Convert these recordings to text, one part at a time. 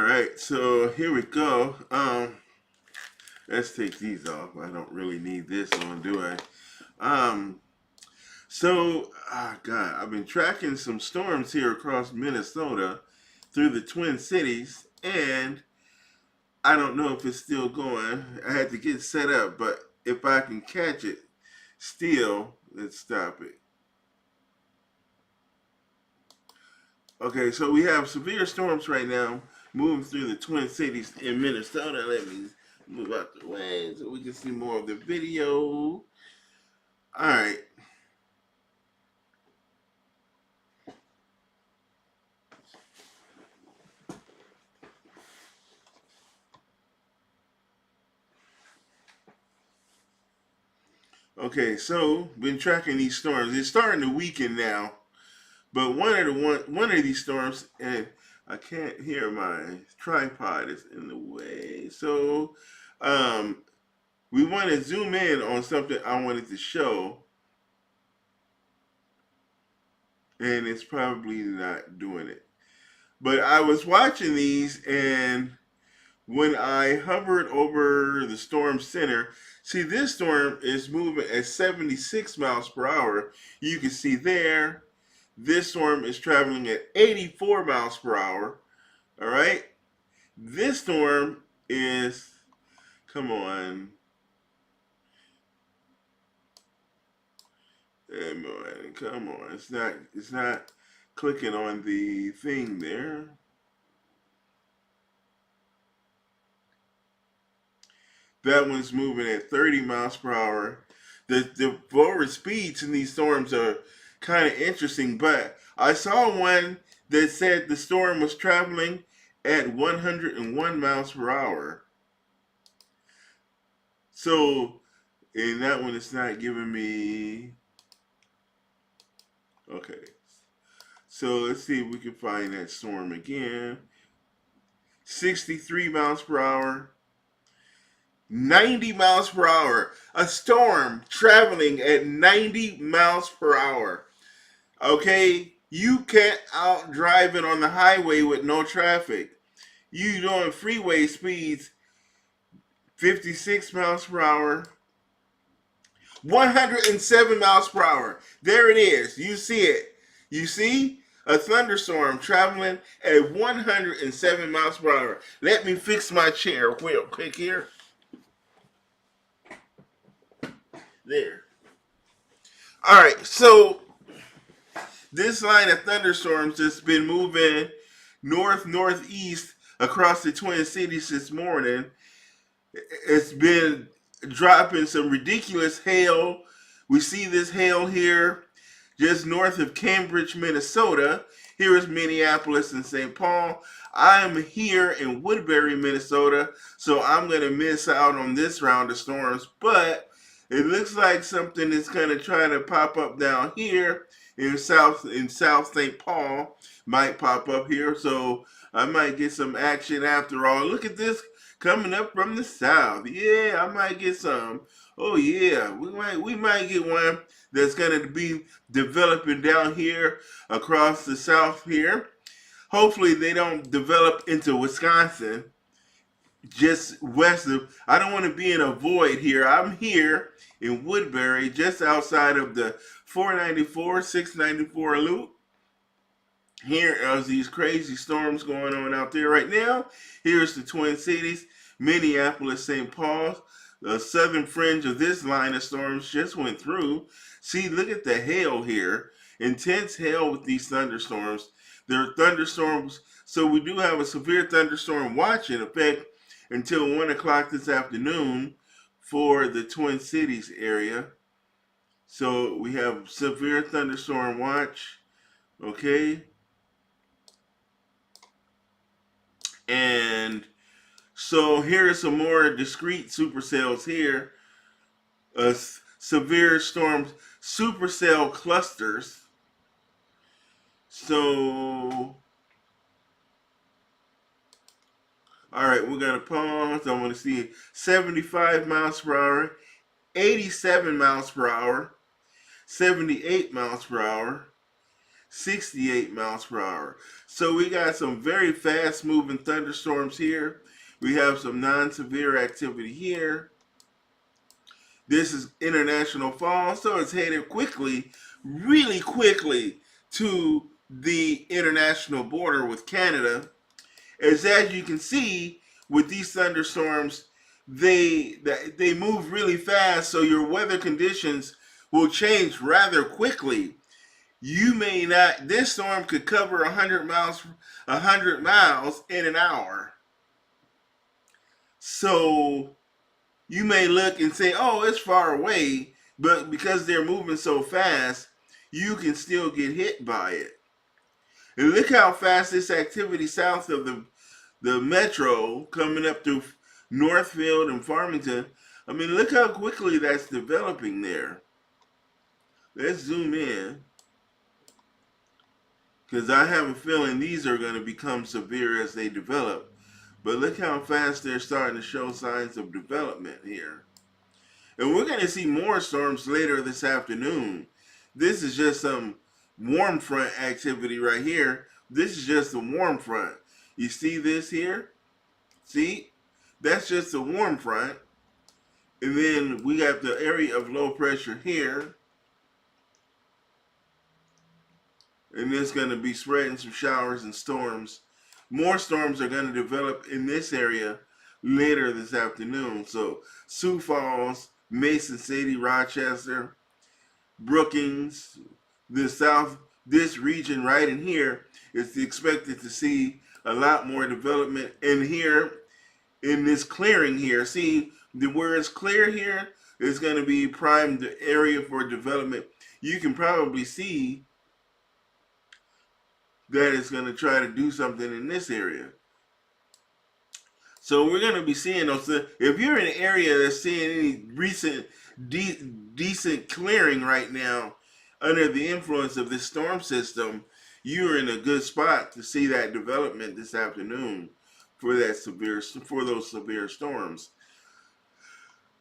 right, so here we go. Let's take these off. I don't really need this on, do I? Um, God, I've been tracking some storms here across Minnesota through the Twin Cities, and I don't know if it's still going. I had to get set up, but if I can catch it, still, let's stop it. Okay, so we have severe storms right now moving through the Twin Cities in Minnesota. Let me move out the way so we can see more of the video. All right. Okay, so been tracking these storms. It's starting to weaken now, but one of these storms, and I can't hear my tripod is in the way. So, um, we want to zoom in on something I wanted to show, and it's probably not doing it. But I was watching these, and when I hovered over the storm center, see this storm is moving at 76 miles per hour. You can see there, this storm is traveling at 84 miles per hour. All right. This storm is, come on. Come on. It's not clicking on the thing there. That one's moving at 30 miles per hour. The forward speeds in these storms are kind of interesting, but I saw one that said the storm was traveling at 101 miles per hour. So, in that one, it's not giving me. Okay. So, let's see if we can find that storm again. 63 miles per hour. 90 miles per hour. A storm traveling at 90 miles per hour. Okay? You can't outdrive it on the highway with no traffic. You doing freeway speeds 56 miles per hour. 107 miles per hour. There it is. You see it. You see? A thunderstorm traveling at 107 miles per hour. Let me fix my chair real quick here. There. All right, so this line of thunderstorms has been moving northeast across the Twin Cities this morning. It's been dropping some ridiculous hail. We see this hail here just north of Cambridge, Minnesota. Here is Minneapolis and St. Paul. I'm here in Woodbury, Minnesota, so I'm going to miss out on this round of storms, but it looks like something is going to try to pop up down here in South St. Paul. Might pop up here, so I might get some action after all. Look at this coming up from the south. Yeah, I might get some. Oh yeah, we might get one that's going to be developing down here across the south here. Hopefully they don't develop into Wisconsin, just west of. I don't want to be in a void here. I'm here in Woodbury, just outside of the 494, 694 loop. Here are these crazy storms going on out there right now. Here's the Twin Cities, Minneapolis, St. Paul. The southern fringe of this line of storms just went through. See, look at the hail here. Intense hail with these thunderstorms. There are thunderstorms, so we do have a severe thunderstorm watch in effect until 1 o'clock this afternoon for the Twin Cities area. So we have severe thunderstorm watch. Okay. And so here are some more discrete supercells here. Severe storm supercell clusters. So, all right, we're going to pause. I want to see 75 miles per hour, 87 miles per hour, 78 miles per hour, 68 miles per hour. So we got some very fast moving thunderstorms here. We have some non-severe activity here. This is international fall, so it's headed quickly, really quickly, to the international border with Canada. As you can see, with these thunderstorms, they move really fast, so your weather conditions will change rather quickly. You may not. This storm could cover 100 miles in an hour. So you may look and say, "Oh, it's far away," but because they're moving so fast, you can still get hit by it. And look how fast this activity south of the metro coming up through Northfield and Farmington. I mean, look how quickly that's developing there. Let's zoom in because I have a feeling these are going to become severe as they develop. But look how fast they're starting to show signs of development here. And we're going to see more storms later this afternoon. This is just some warm front activity right here. This is just a warm front. You see this here? See? That's just a warm front. And then we got the area of low pressure here. And it's going to be spreading some showers and storms. More storms are going to develop in this area later this afternoon. So Sioux Falls, Mason City, Rochester, Brookings, the south, this region right in here is expected to see a lot more development. And here in this clearing here, see where it's clear here is going to be primed area for development. You can probably see that it's going to try to do something in this area. So we're going to be seeing those. If you're in an area that's seeing any recent decent clearing right now under the influence of this storm system, you're in a good spot to see that development this afternoon for those severe storms.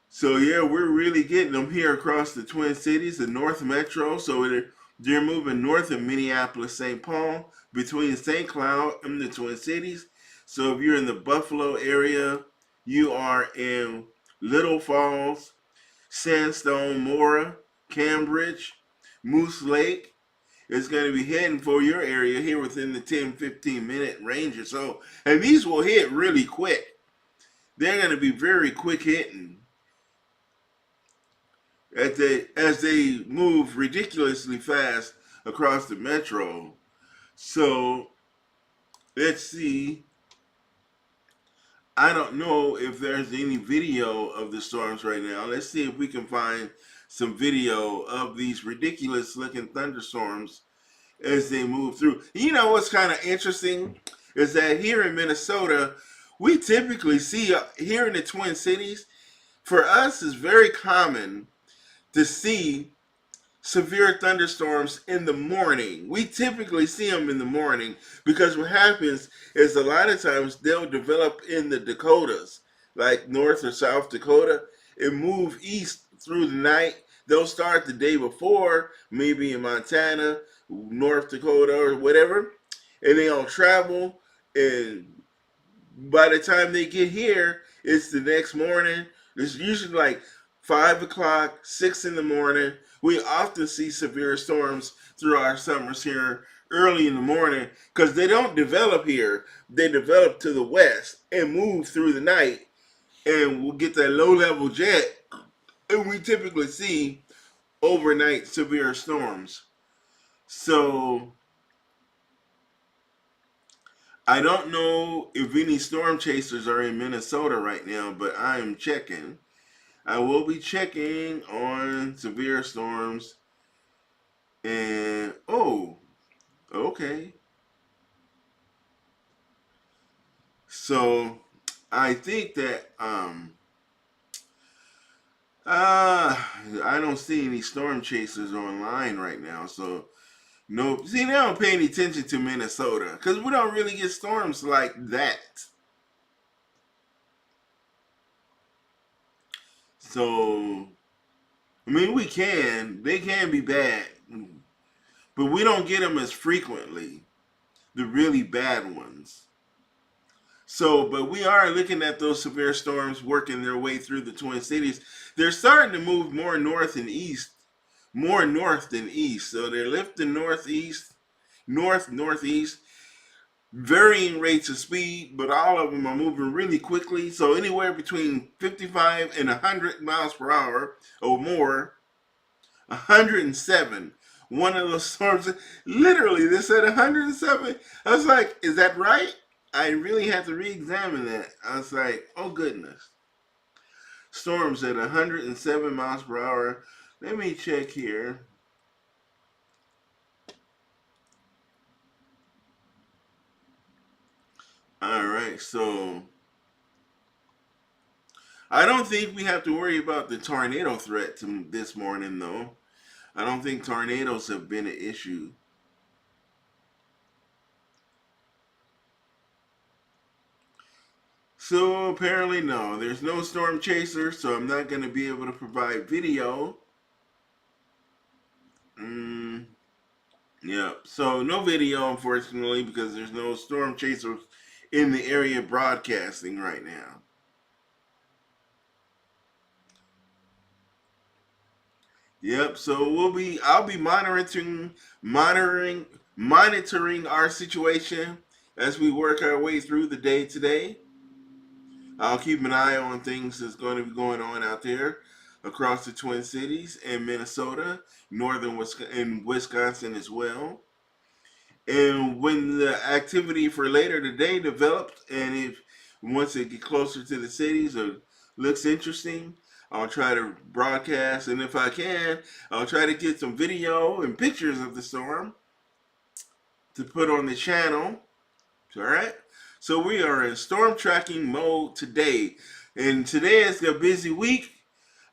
So yeah, we're really getting them here across the Twin Cities, the North Metro. So they're moving north of Minneapolis, St. Paul, between St. Cloud and the Twin Cities. So if you're in the Buffalo area, you are in Little Falls, Sandstone, Mora, Cambridge, Moose Lake. It's going to be heading for your area here within the 10-15 minute range or so. And these will hit really quick. They're going to be very quick hitting as they move ridiculously fast across the metro. So let's see. I don't know if there's any video of the storms right now. Let's see if we can find some video of these ridiculous looking thunderstorms as they move through. You know what's kind of interesting is that here in Minnesota, we typically see here in the Twin Cities, for us it's very common to see severe thunderstorms in the morning. We typically see them in the morning because what happens is a lot of times they'll develop in the Dakotas, like North or South Dakota, and move east through the night. They'll start the day before, maybe in Montana, North Dakota, or whatever, and they'll travel, and by the time they get here, it's the next morning. It's usually like 5 o'clock, 6 in the morning. We often see severe storms through our summers here early in the morning because they don't develop here. They develop to the west and move through the night, and we'll get that low-level jet, and we typically see overnight severe storms. So I don't know if any storm chasers are in Minnesota right now, but I am checking. I will be checking on severe storms. And, oh, okay. So I think that I don't see any storm chasers online right now. So no, see, they don't pay any attention to Minnesota because we don't really get storms like that. So I mean, they can be bad, but we don't get them as frequently, the really bad ones. So, but we are looking at those severe storms working their way through the Twin Cities. They're starting to move more north and east, more north than east. So they're lifting northeast, northeast, varying rates of speed, but all of them are moving really quickly. So anywhere between 55 and 100 miles per hour or more. 107. One of those storms, literally, they said 107. I was like, is that right? I really had to re-examine that. I was like, oh goodness. Storms at 107 miles per hour. Let me check here. All right, so I don't think we have to worry about the tornado threat this morning, though. I don't think tornadoes have been an issue. So apparently no, there's no storm chaser, so I'm not going to be able to provide video. Mm, yeah, so no video unfortunately because there's no storm chasers in the area broadcasting right now. Yep, so I'll be monitoring our situation as we work our way through the day today. I'll keep an eye on things that's going to be going on out there across the Twin Cities and Minnesota, northern Wisconsin, and Wisconsin as well. And when the activity for later today develops, and if once it get closer to the cities or looks interesting, I'll try to broadcast. And if I can, I'll try to get some video and pictures of the storm to put on the channel. All right. So we are in storm tracking mode today. And today is a busy week.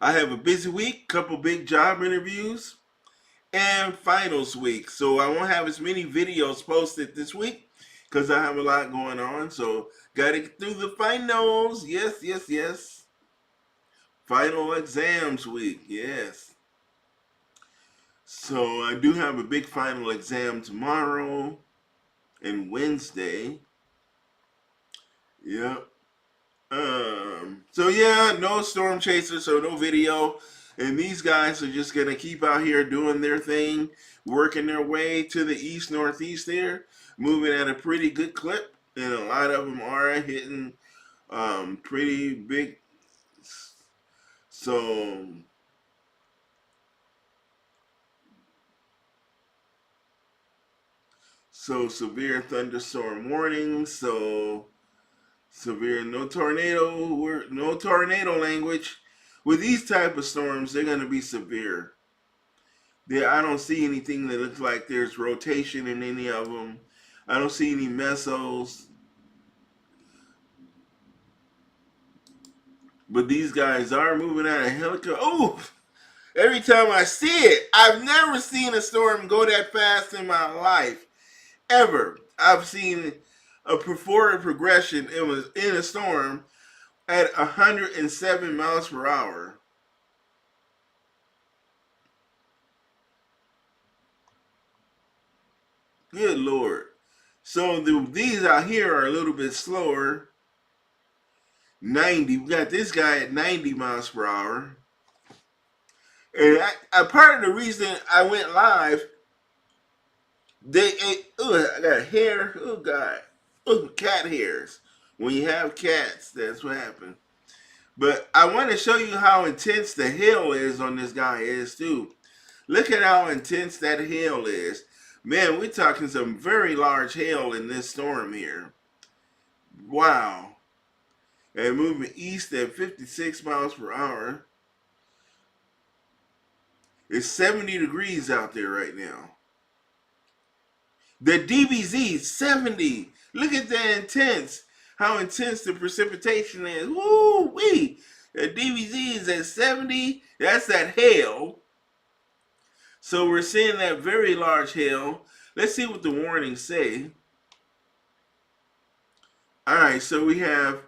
I have a busy week, couple big job interviews, and finals week. So I won't have as many videos posted this week because I have a lot going on. So got to get through the finals. Yes, yes, yes. Final exams week. Yes. So I do have a big final exam tomorrow and Wednesday. Yep. So yeah, no storm chaser, so no video. And these guys are just gonna keep out here doing their thing, working their way to the east northeast there, moving at a pretty good clip. And a lot of them are hitting pretty big. So severe thunderstorm warnings. So severe, no tornado language. With these type of storms, they're going to be severe. I don't see anything that looks like there's rotation in any of them. I don't see any mesos. But these guys are moving out of helicopter. Oh, every time I see it, I've never seen a storm go that fast in my life. Ever. I've seen a forward progression. It was in a storm at 107 miles per hour. Good Lord. So these out here are a little bit slower. 90. We got this guy at 90 miles per hour. And part of the reason I went live, I got hair. Oh, God. Oh, cat hairs. When you have cats, that's what happens. But I want to show you how intense the hail is on this guy is, too. Look at how intense that hail is. Man, we're talking some very large hail in this storm here. Wow. And moving east at 56 miles per hour. It's 70 degrees out there right now. The DBZ, 70. Look at that intense. How intense the precipitation is. Woo-wee. The DBZ is at 70. That's that hail. So we're seeing that very large hail. Let's see what the warnings say. All right, so we have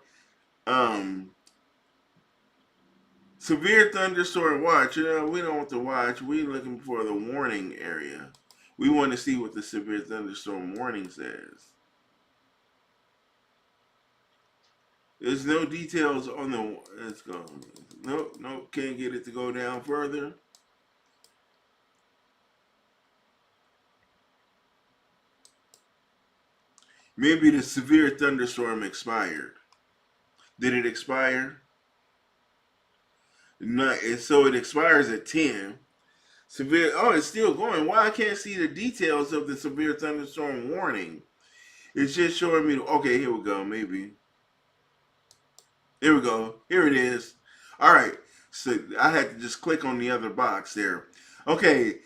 severe thunderstorm watch. We don't want to watch. We're looking for the warning area. We want to see what the severe thunderstorm warning says. There's no details on the. Let's go. Nope, nope, can't get it to go down further. Maybe the severe thunderstorm expired. Did it expire? Not, so it expires at 10. Severe. Oh, it's still going. Why I can't see the details of the severe thunderstorm warning? It's just showing me. Okay, here we go. Maybe. Here we go. Here it is. All right. So I had to just click on the other box there. Okay.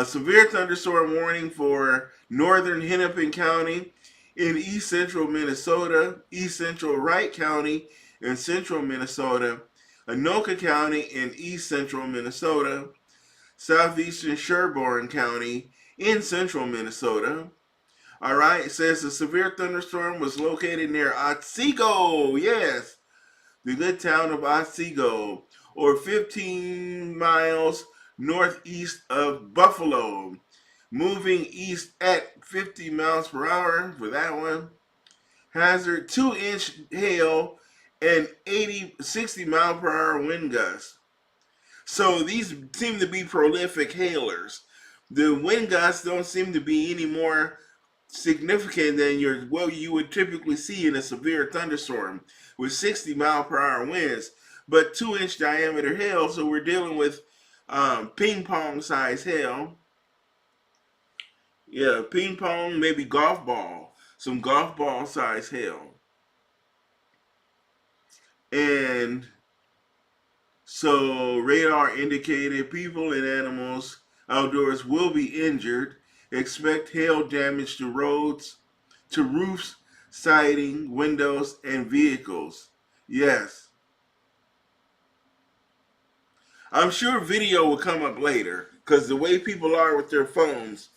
Severe thunderstorm warning for northern Hennepin County in east central Minnesota, east central Wright County in central Minnesota, Anoka County in east central Minnesota, southeastern Sherburne County in central Minnesota. All right. It says the severe thunderstorm was located near Otsego. Yes. The good town of Otsego, or 15 miles northeast of Buffalo. Moving east at 50 miles per hour for that one. Hazard 2-inch hail and 60 mile per hour wind gusts. So these seem to be prolific hailers. The wind gusts don't seem to be any more significant than what you would typically see in a severe thunderstorm with 60 mile per hour winds, but 2-inch diameter hail. So we're dealing with ping pong size hail. Yeah, ping pong, maybe golf ball, some golf ball size hail. And so radar indicated people and animals outdoors will be injured. Expect hail damage to roads, to roofs, siding, windows, and vehicles. Yes. I'm sure video will come up later because the way people are with their phones,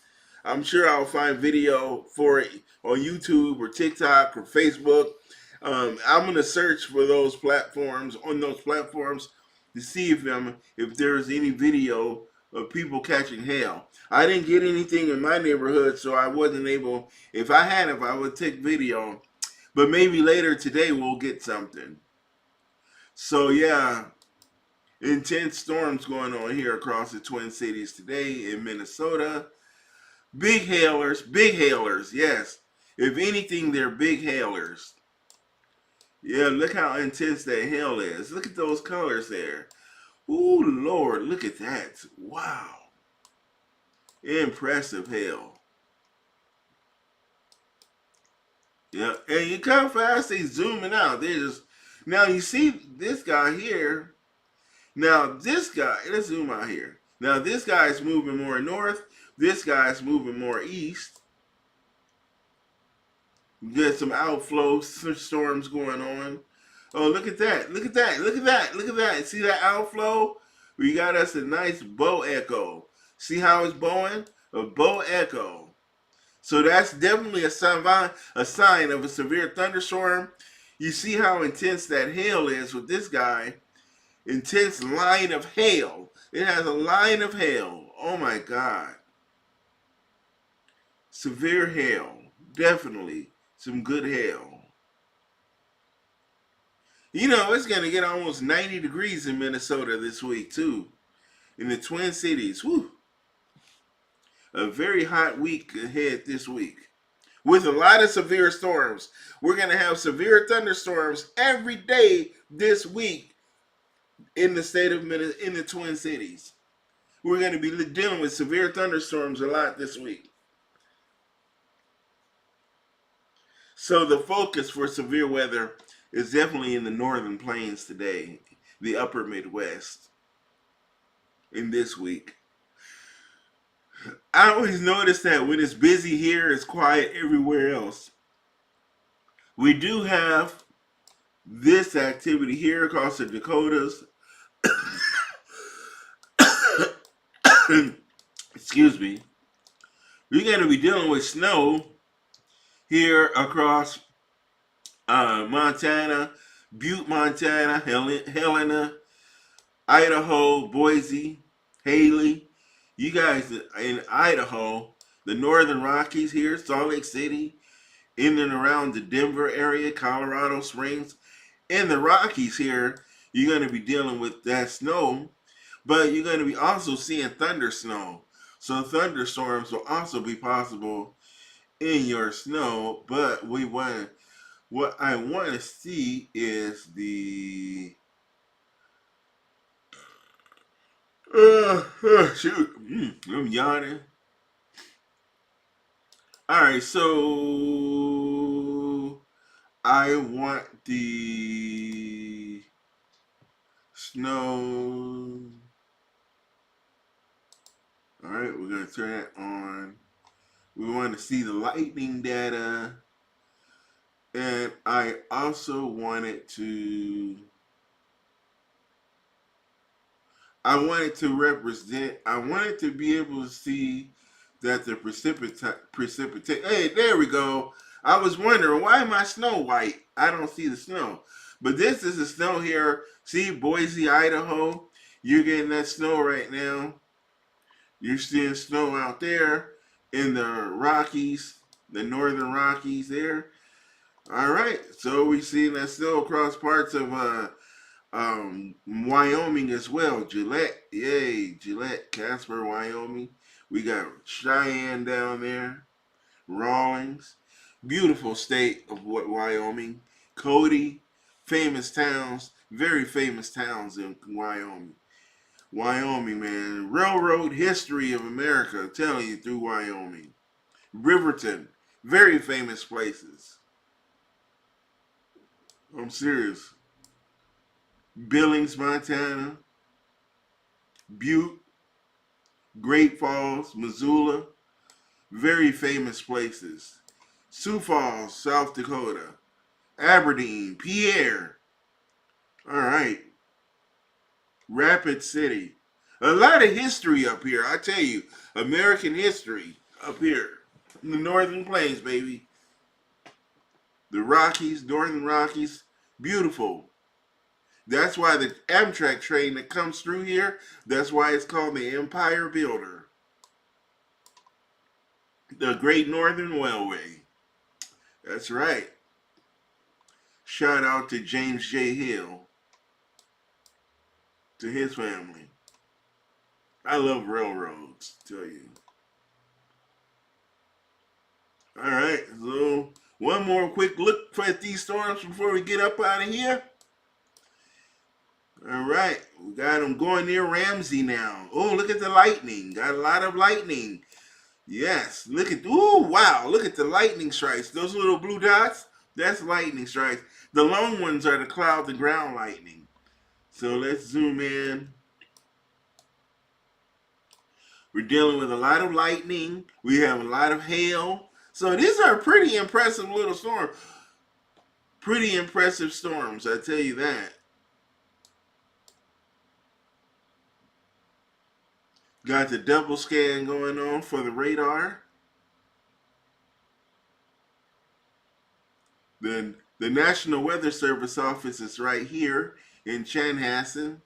I'm sure I'll find video for it on YouTube or TikTok or Facebook. I'm going to search for those platforms, on those platforms, to see if there's any video of people catching hail. I didn't get anything in my neighborhood, so I wasn't able. If I would take video. But maybe later today we'll get something. So yeah, intense storms going on here across the Twin Cities today in Minnesota. Big hailers, yes. If anything, they're big hailers. Yeah, look how intense that hail is. Look at those colors there. Ooh, Lord, look at that. Wow. Impressive hail. Yeah, and you come fast, they zooming out. They just, now you see this guy here. Now this guy, let's zoom out here. Now this guy is moving more north. This guy is moving more east. You get some outflow storms going on. Oh, look at that. Look at that. Look at that. Look at that. See that outflow? We got us a nice bow echo. See how it's bowing? A bow echo. So that's definitely a sign of a severe thunderstorm. You see how intense that hail is with this guy. Intense line of hail. It has a line of hail. Oh my God. Severe hail. Definitely some good hail. You know, it's going to get almost 90 degrees in Minnesota this week, too. In the Twin Cities. Whew. A very hot week ahead this week. With a lot of severe storms. We're going to have severe thunderstorms every day this week in the state of Minnesota, in the Twin Cities. We're going to be dealing with severe thunderstorms a lot this week. So the focus for severe weather is definitely in the northern plains today, the upper Midwest, in this week. I always notice that when it's busy here, it's quiet everywhere else. We do have this activity here across the Dakotas. Excuse me. We're going to be dealing with snow here across Montana, Butte, Montana, Helena, Idaho, Boise, Haley. You guys in Idaho, The Northern Rockies here, Salt Lake City, in and around the Denver area, Colorado Springs, in the Rockies here, you're going to be dealing with that snow, but you're going to be also seeing thunder snow. So thunderstorms will also be possible in your snow, but what I want to see is the shoot, I'm yawning. All right, so I want the snow. All right, we're gonna turn that on. We want to see the lightning data, and I also wanted to. I wanted to represent. I wanted to be able to see that the precipitate. Hey, there we go. I was wondering why my snow white. I don't see the snow, but this is the snow here. See, Boise, Idaho. You're getting that snow right now. You're seeing snow out there in the Rockies, the northern Rockies there. All right, so we see that snow across parts of Wyoming as well. Gillette, yay, Gillette, Casper, Wyoming. We got Cheyenne down there, Rawlings, beautiful state of Wyoming. Cody, famous towns, very famous towns in Wyoming. Wyoming, man, railroad history of America, I'm telling you, through Wyoming. Riverton, very famous places. I'm serious. Billings, Montana, Butte, Great Falls, Missoula, very famous places. Sioux Falls, South Dakota, Aberdeen, Pierre. All right, Rapid City. A lot of history up here, I tell you. American history up here. In the Northern Plains, baby. The Rockies, Northern Rockies, beautiful. That's why the Amtrak train that comes through here, that's why it's called the Empire Builder. The Great Northern Railway. That's right. Shout out to James J. Hill, to his family. I love railroads, I tell you. All right, so one more quick look at these storms before we get up out of here. All right, we got them going near Ramsey now. Oh, look at the lightning. Got a lot of lightning. Yes, look at, ooh, wow, look at the lightning strikes. Those little blue dots, that's lightning strikes. The long ones are the cloud to ground lightning. So let's zoom in. We're dealing with a lot of lightning. We have a lot of hail. So these are pretty impressive little storms. Pretty impressive storms, I tell you that. Got the double scan going on for the radar. Then the National Weather Service office is right here in Chanhassen.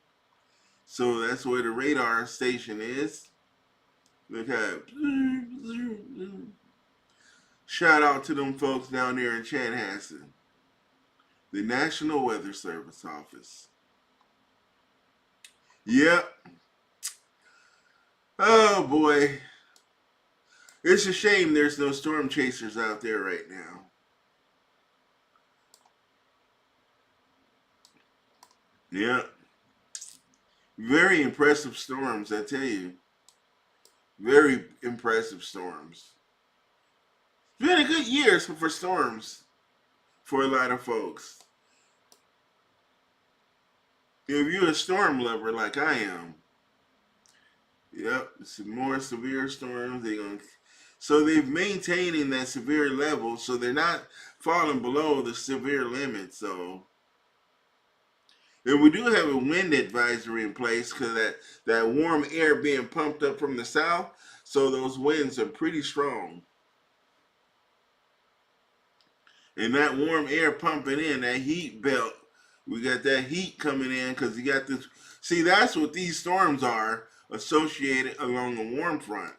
So that's where the radar station is. Look how. Shout out to them folks down there in Chanhassen. The National Weather Service office. Yep. Oh boy. It's a shame there's no storm chasers out there right now. Yep. Very impressive storms, I tell you. Very impressive storms. It's been a good year for storms for a lot of folks. If you're a storm lover like I am, yep, some more severe storms. So they've maintaining that severe level, so they're not falling below the severe limit. So, and we do have a wind advisory in place because that warm air being pumped up from the south. So those winds are pretty strong. And that warm air pumping in, that heat belt, we got that heat coming in because you got this. See, that's what these storms are associated along the warm front.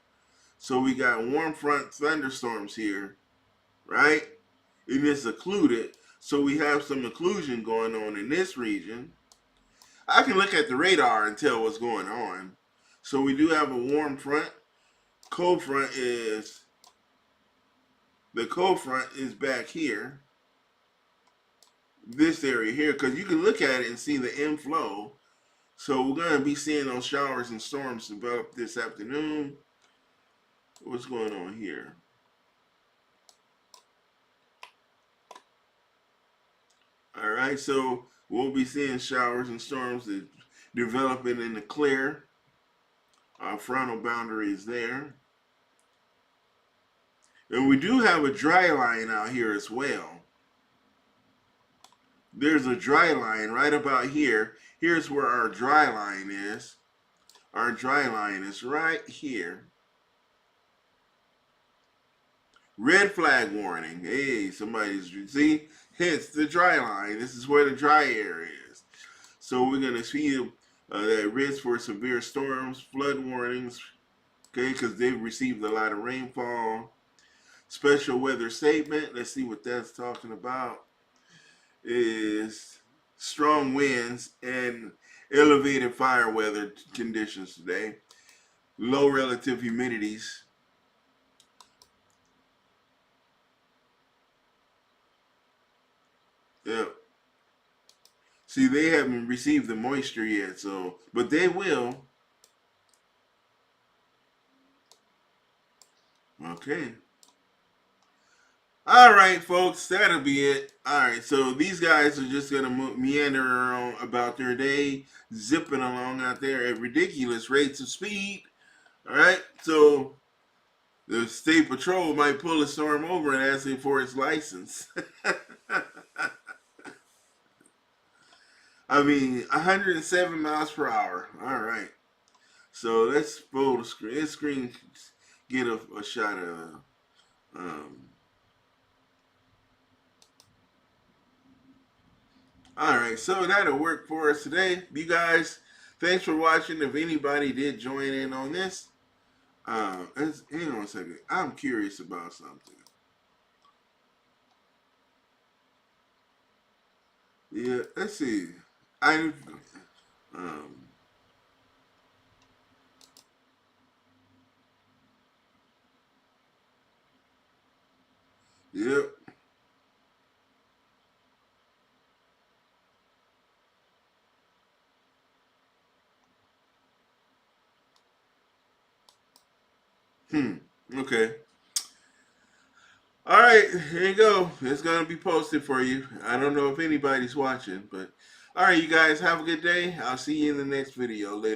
So we got warm front thunderstorms here, right? It is occluded. So we have some occlusion going on in this region. I can look at the radar and tell what's going on. So we do have a warm front. Cold front is, the cold front is back here. This area here, because you can look at it and see the inflow. So we're going to be seeing those showers and storms develop this afternoon. What's going on here? All right, so we'll be seeing showers and storms that developing in the clear. Our frontal boundary is there. And we do have a dry line out here as well. There's a dry line right about here. Here's where our dry line is. Our dry line is right here. Red flag warning. Hey, somebody's, see, hence the dry line. This is where the dry air is. So we're going to see that risk for severe storms, flood warnings, okay, because they've received a lot of rainfall. Special weather statement, let's see what that's talking about, is strong winds and elevated fire weather conditions today. Low relative humidities. Yep. See, they haven't received the moisture yet, so, but they will. Okay. All right, folks, that'll be it. All right, so these guys are just going to meander around about their day, zipping along out there at ridiculous rates of speed. All right, so the state patrol might pull a storm over and ask him for his license. I mean, 107 miles per hour. All right. So let's full the screen. Let's get a shot of. All right. So that'll work for us today. You guys, thanks for watching. If anybody did join in on this, hang on a second. I'm curious about something. Yeah. Let's see. I. Yep. Okay. All right, here you go. It's going to be posted for you. I don't know if anybody's watching, but all right, you guys have a good day. I'll see you in the next video later.